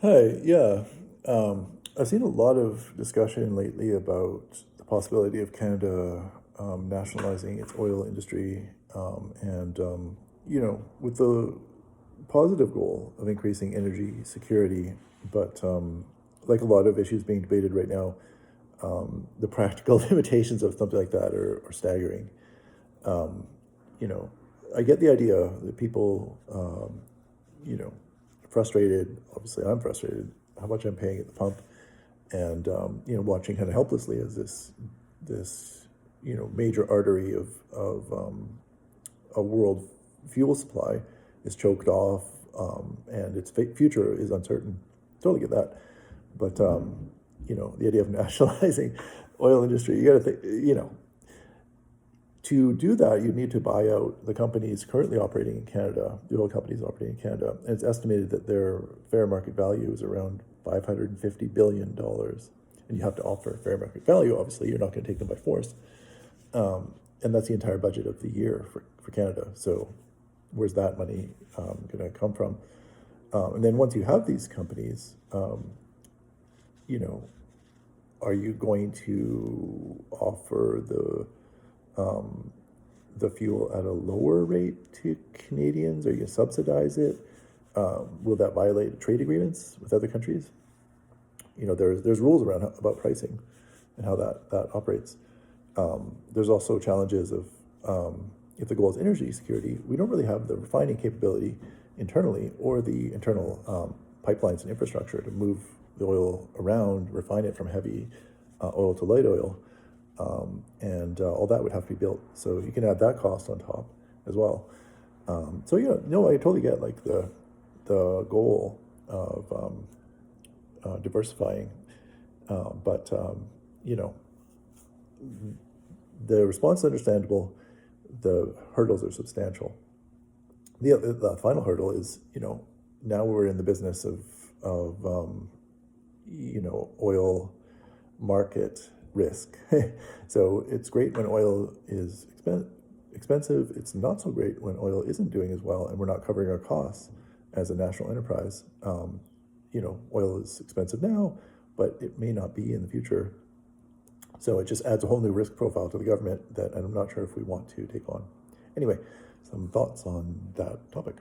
Hi, yeah. I've seen a lot of discussion lately about the possibility of Canada nationalizing its oil industry, with the positive goal of increasing energy security. But like a lot of issues being debated right now, the practical limitations of something like that are staggering. Um, you know, I get the idea that people, you know, frustrated. Obviously, I'm frustrated how much I'm paying at the pump, and watching kind of helplessly as this major artery of a world fuel supply is choked off, and its future is uncertain. Totally get that, but the idea of nationalizing oil industry, you got to think, to do that, you need to buy out the companies currently operating in Canada, the oil companies operating in Canada. And it's estimated that their fair market value is around $550 billion. And you have to offer fair market value. Obviously, you're not going to take them by force. And that's the entire budget of the year for Canada. So where's that money going to come from? And then once you have these companies, you know, are you going to offer the fuel at a lower rate to Canadians? Are you going to subsidize it? Will that violate trade agreements with other countries? There's rules around about pricing and how that operates. There's also challenges of if the goal is energy security, we don't really have the refining capability internally or the internal pipelines and infrastructure to move the oil around, refine it from heavy oil to light oil, and all that would have to be built. So you can add that cost on top as well. I totally get like the goal of diversifying, but the response is understandable. The hurdles are substantial. The final hurdle is now we're in the business of oil market risk. So it's great when oil is expensive. It's not so great when oil isn't doing as well, and we're not covering our costs as a national enterprise. Oil is expensive now, but it may not be in the future. So it just adds a whole new risk profile to the government that I'm not sure if we want to take on. Anyway, some thoughts on that topic.